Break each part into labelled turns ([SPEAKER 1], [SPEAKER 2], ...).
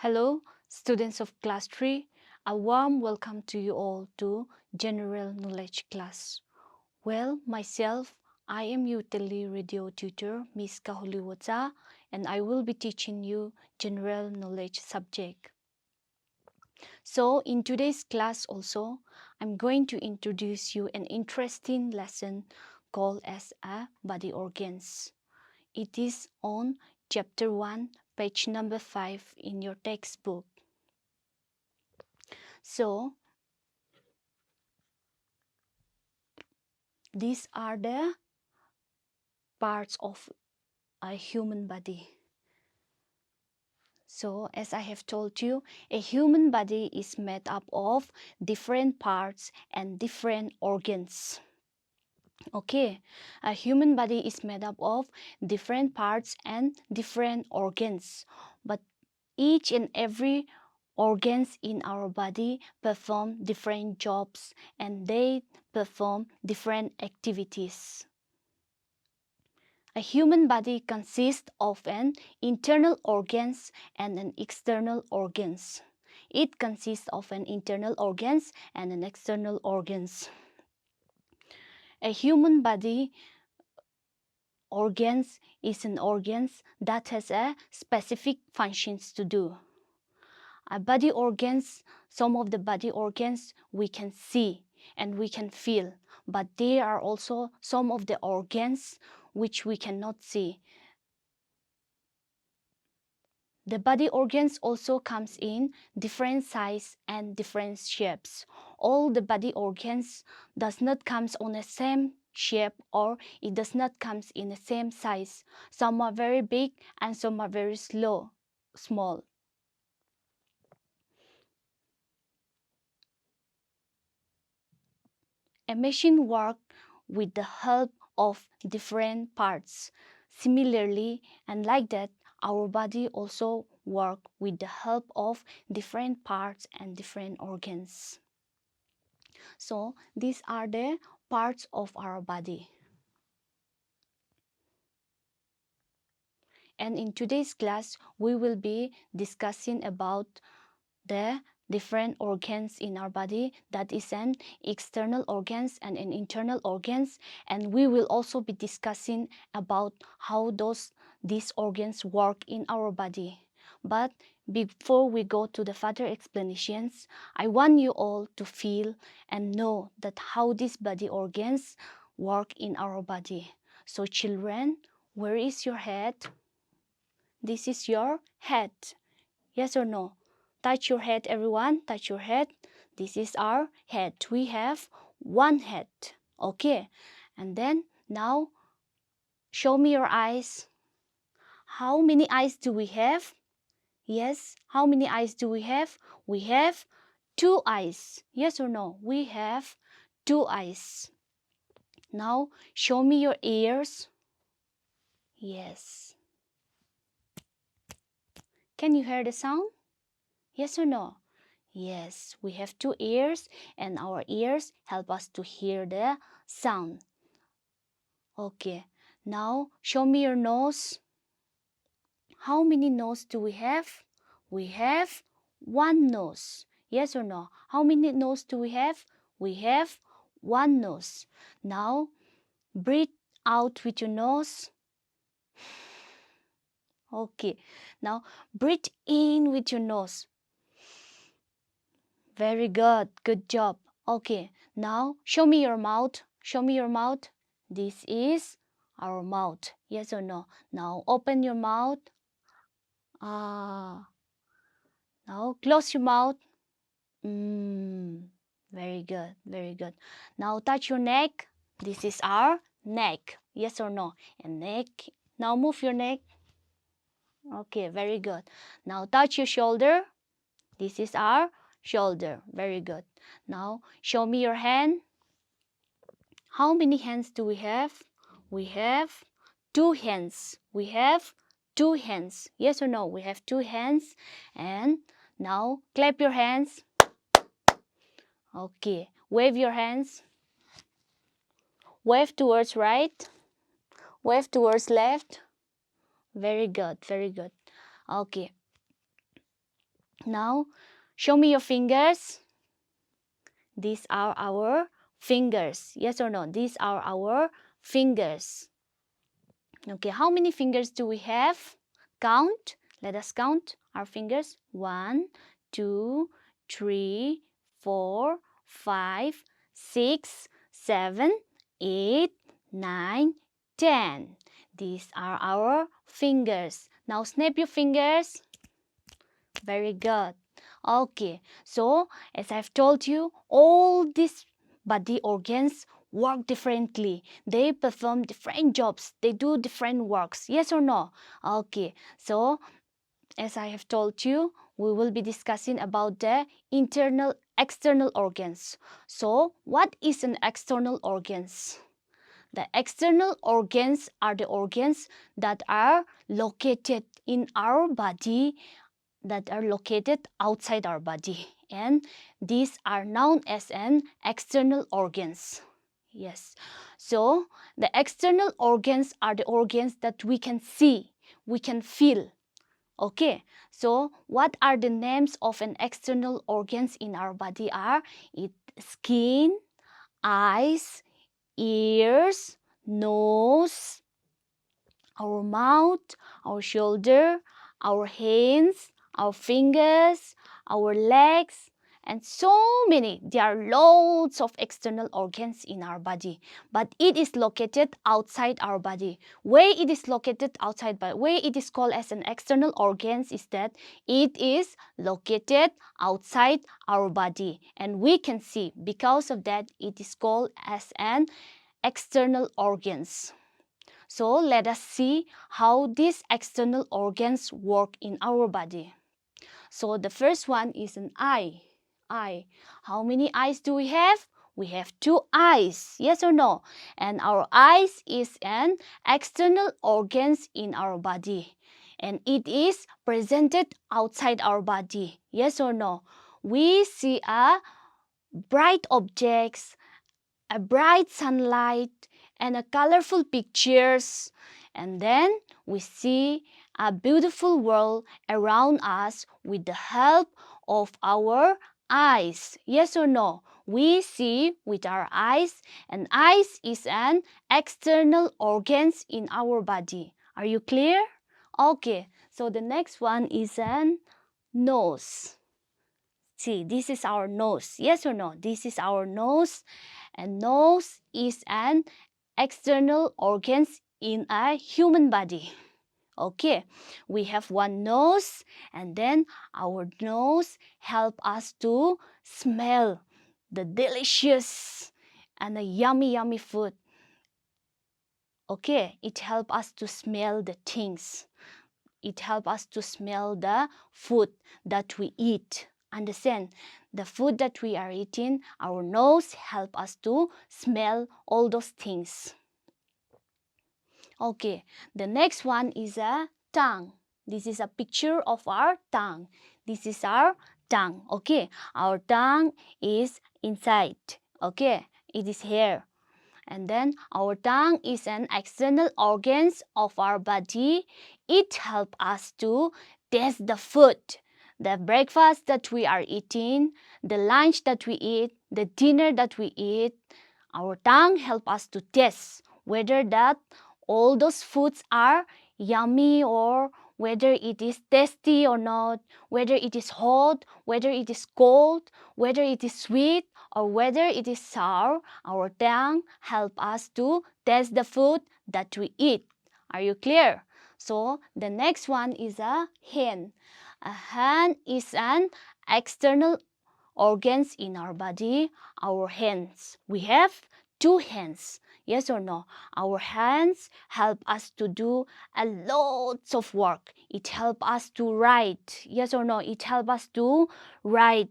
[SPEAKER 1] Hello, students of class 3. A warm welcome to you all to General Knowledge class. Well, myself, I am your tele-radio tutor, Miss Kahuli Wacha, and I will be teaching you General Knowledge subject. So, in today's class also, I'm going to introduce you an interesting lesson called as a body organs. It is on chapter 1, page number 5 in your textbook. So, these are the parts of a human body. So, as I have told you, a human body is made up of different parts and different organs. Okay, a human body is made up of different parts and different organs. But each and every organs in our body perform different jobs and they perform different activities. A human body consists of an internal organs and an external organs. It consists of an internal organs and an external organs. A human body organs is an organs that has a specific functions to do. Our body organs, some of the body organs we can see and we can feel, but there are also some of the organs which we cannot see. The body organs also comes in different size and different shapes. All the body organs does not comes on the same shape or it does not comes in the same size. Some are very big and some are very small. A machine works with the help of different parts. Similarly, and like that, our body also works with the help of different parts and different organs. So, these are the parts of our body. And in today's class, we will be discussing about the different organs in our body, that is an external organs and an internal organs, and we will also be discussing about how these organs work in our body. But before we go to the further explanations, I want you all to feel and know that how these body organs work in our body. So children, where is your head? This is your head. Yes or no? Touch your head, everyone. Touch your head. This is our head. We have one head. Okay. And then now show me your eyes. How many eyes do we have? Yes. How many eyes do we have? We have two eyes. Yes or no? We have two eyes. Now show me your ears. Yes. Can you hear the sound? Yes or no? Yes, we have two ears and our ears help us to hear the sound. Okay, now show me your nose. How many nose do we have? We have one nose. Yes or no? How many nose do we have? We have one nose. Now breathe out with your nose. Okay, now breathe in with your nose. Very good. Good job. Okay, now show me your mouth. Show me your mouth. This is our mouth. Yes or no? Now open your mouth. Ah. Now close your mouth. Very good. Very good. Now touch your neck. This is our neck. Yes or no? And neck. Now move your neck. Okay, very good. Now touch your shoulder. This is our shoulder. Very good. Now show me your hand. How many hands do we have? We have two hands. We have two hands. Yes or no? We have two hands. And now clap your hands. Okay. Wave your hands. Wave towards right. Wave towards left. Very good. Very good. Okay. Now, show me your fingers. These are our fingers. Yes or no? These are our fingers. Okay, how many fingers do we have? Count. Let us count our fingers. 1, 2, 3, 4, 5, 6, 7, 8, 9, 10. These are our fingers. Now snap your fingers. Very good. Okay, so as I've told you, all these body organs work differently. They perform different jobs. They do different works. Yes or no? Okay, so as I have told you, we will be discussing about the internal external organs. So what is an external organs? The external organs are the organs that are located in our body, that are located outside our body, and these are known as an external organs. Yes, so the external organs are the organs that we can see, we can feel. Okay, so what are the names of an external organs in our body? Are it skin, eyes, ears, nose, our mouth, our shoulder, our hands, our fingers, our legs, and so many. There are loads of external organs in our body, but it is located outside our body. Where it is located outside, but where it is called as an external organs is that it is located outside our body, and we can see. Because of that, it is called as an external organs. So let us see how these external organs work in our body. So the first one is an eye. Eye. How many eyes do we have? We have 2 eyes. Yes or no? And our eyes is an external organs in our body. And it is presented outside our body. Yes or no? We see a bright objects, a bright sunlight, and a colorful pictures, and then we see a beautiful world around us with the help of our eyes. Yes or no? We see with our eyes, and eyes is an external organs in our body. Are you clear? Okay, so the next one is an nose. See, this is our nose. Yes or no? This is our nose, and nose is an external organs in a human body. Okay, we have one nose, and then our nose help us to smell the delicious and the yummy food. Okay, it help us to smell the things. It help us to smell the food that we eat. Understand? The food that we are eating, our nose help us to smell all those things. Okay, the next one is a tongue. This is a picture of our tongue. This is our tongue. Okay, our tongue is inside. Okay, it is here. And then our tongue is an external organs of our body. It helps us to taste the food, the breakfast that we are eating, the lunch that we eat, the dinner that we eat. Our tongue helps us to taste whether that all those foods are yummy, or whether it is tasty or not, whether it is hot, whether it is cold, whether it is sweet, or whether it is sour. Our tongue help us to taste the food that we eat. Are you clear? So the next one is a hand. A hand is an external organs in our body. Our hands. We have 2 hands. Yes or no? Our hands help us to do a lots of work. It help us to write. Yes or no? It help us to write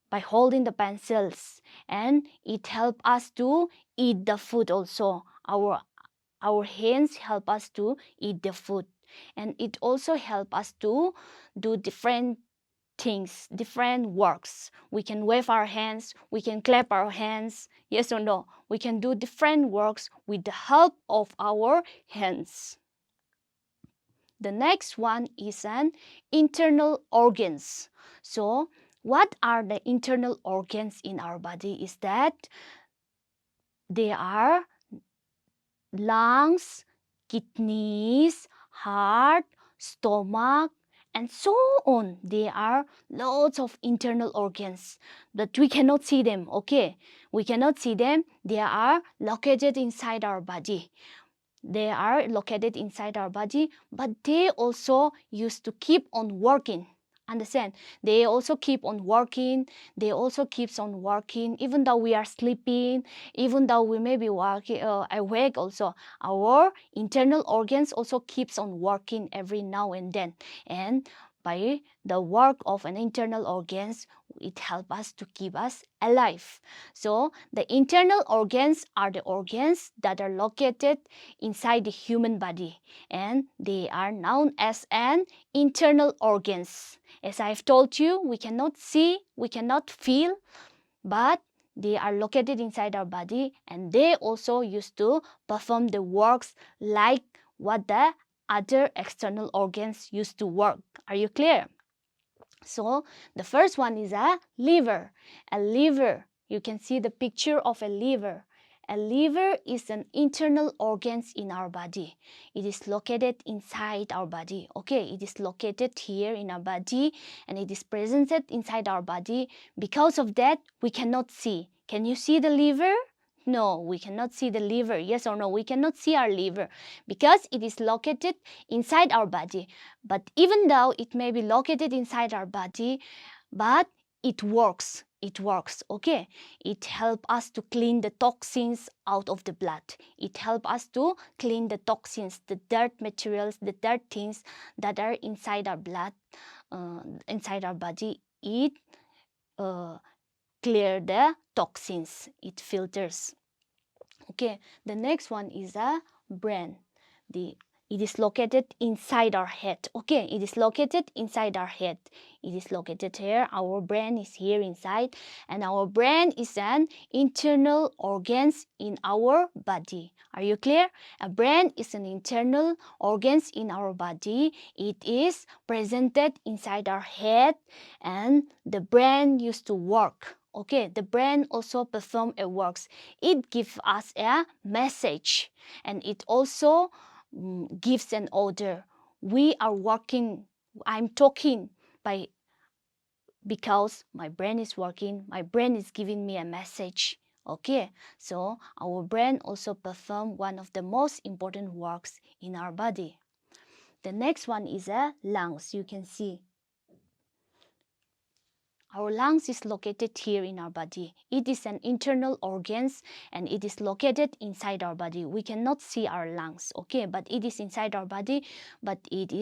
[SPEAKER 1] by holding the pencils, and it help us to eat the food also. Our hands help us to eat the food, and it also help us to do different things, different works. We can wave our hands, we can clap our hands. Yes or no? We can do different works with the help of our hands. The next one is an internal organs. So what are the internal organs in our body is that they are lungs, kidneys, heart, stomach, and so on. There are lots of internal organs, but we cannot see them, okay? We cannot see them. They are located inside our body. They are located inside our body, but they also used to keep on working. Understand? They also keep on working. They also keeps on working even though we are sleeping, even though we may be awake. Also, our internal organs also keeps on working every now and then. And by the work of an internal organs, it helps us to keep us alive. So the internal organs are the organs that are located inside the human body, and they are known as an internal organs. As I've told you, we cannot see, we cannot feel, but they are located inside our body, and they also used to perform the works like what the other external organs used to work. Are you clear? So the first one is a liver. A liver, you can see the picture of a liver. A liver is an internal organs in our body. It is located inside our body. Okay, it is located here in our body, and it is presented inside our body. Because of that, we cannot see. Can you see the liver? No, we cannot see the liver. Yes or no? We cannot see our liver because it is located inside our body. But even though it may be located inside our body, but it works. It works, okay? It helps us to clean the toxins out of the blood. It helps us to clean the toxins, the dirt materials, the dirt things that are inside our blood, inside our body. It clear the toxins. It filters. Okay, the next one is a brain. It is located inside our head. Okay, it is located inside our head. It is located here. Our brain is here inside, and our brain is an internal organs in our body. Are you clear? A brain is an internal organs in our body. It is presented inside our head, and the brain used to work. Okay, the brain also perform a works. It gives us a message, and it also gives an order. We are working. I'm talking because my brain is working. My brain is giving me a message. Okay, so our brain also perform one of the most important works in our body. The next one is a lungs. You can see our lungs is located here in our body. It is an internal organs, and it is located inside our body. We cannot see our lungs, okay, but it is inside our body, but it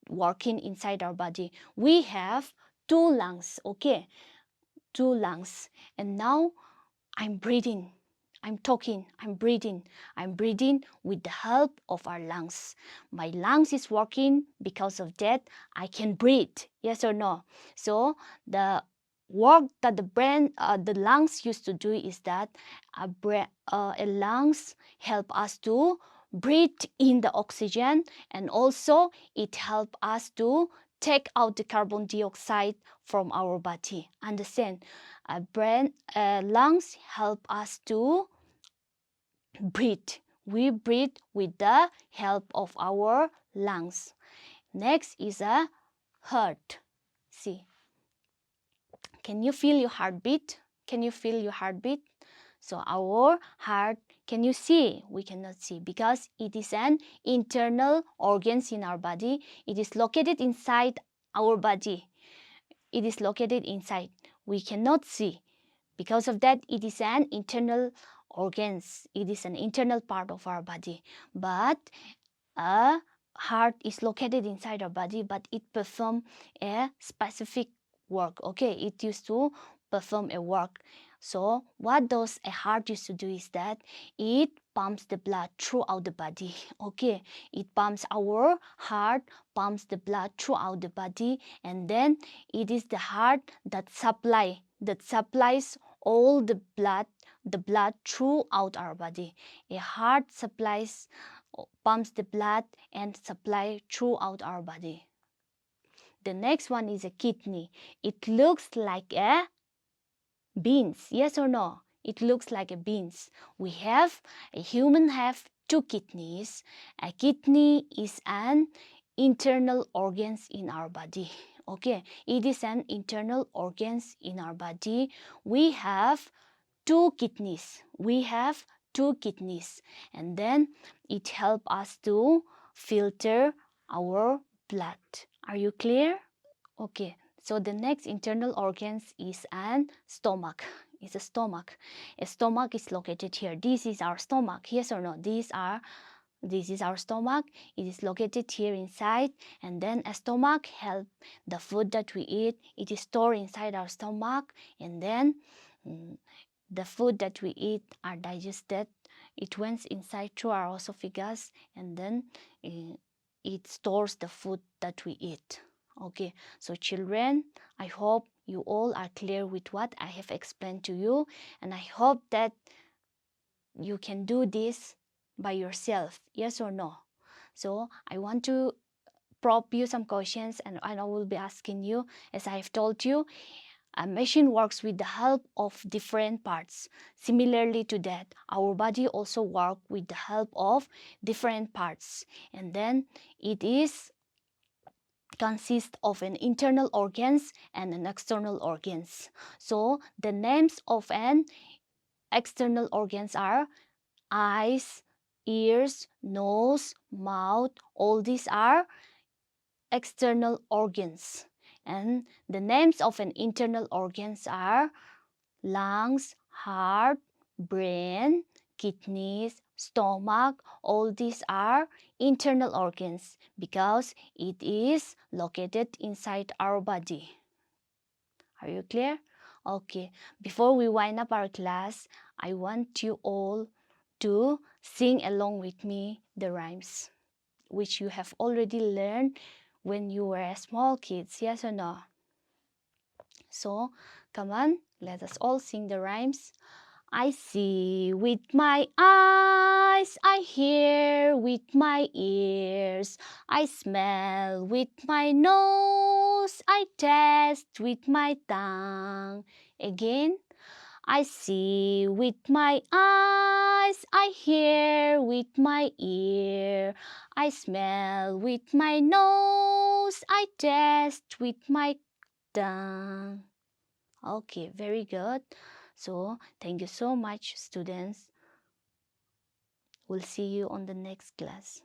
[SPEAKER 1] working inside our body. We have two lungs, okay, two lungs. And now I'm breathing. I'm talking, I'm breathing with the help of our lungs. My lungs is working. Because of that, I can breathe. Yes or no? So the work that the lungs used to do is that a lungs help us to breathe in the oxygen, and also it help us to take out the carbon dioxide from our body. Understand? Lungs help us to breathe. We breathe with the help of our lungs. Next is a heart. See, can you feel your heartbeat? Can you feel your heartbeat? So our heart, can you see? We cannot see because it is an internal organs in our body. It is located inside our body. It is located inside. We cannot see. Because of that, it is an internal organs. It is an internal part of our body. But a heart is located inside our body, but it perform a specific work. Okay, it used to perform a work. So what does a heart used to do is that it pumps the blood throughout the body. Okay, it pumps, our heart pumps the blood throughout the body, and then it is the heart that supplies all the blood throughout our body. A heart supplies pumps the blood and supply throughout our body. The next one is a kidney. It looks like a beans. Yes or no? It looks like a beans. A human have two kidneys. A kidney is an internal organs in our body. Okay, it is an internal organs in our body. We have two kidneys. And then it help us to filter our blood. Are you clear? Okay, so the next internal organs is an stomach. It's a stomach. A stomach is located here. This is our stomach. Yes or no? This is our stomach. It is located here inside, and then a stomach help the food that we eat. It is stored inside our stomach, and then the food that we eat are digested. It went inside through our esophagus, and then it stores the food that we eat. Okay, so children, I hope you all are clear with what I have explained to you, and I hope that you can do this by yourself. Yes or no? So I want to prompt you some questions, and I will be asking you. As I have told you, a machine works with the help of different parts. Similarly to that, our body also works with the help of different parts, and then it is consists of an internal organs and an external organs. So the names of an external organs are eyes, ears, nose, mouth. All these are external organs. And the names of an internal organs are lungs, heart, brain, kidneys, stomach. All these are internal organs because it is located inside our body. Are you clear? Okay, before we wind up our class, I want you all to sing along with me the rhymes, which you have already learned when you were small kids. Yes or no? So, come on, let us all sing the rhymes. I see with my eyes, I hear with my ears, I smell with my nose, I taste with my tongue. Again, I see with my eyes, I hear with my ear, I smell with my nose, I taste with my tongue. Okay, very good. So, thank you so much, students. We'll see you on the next class.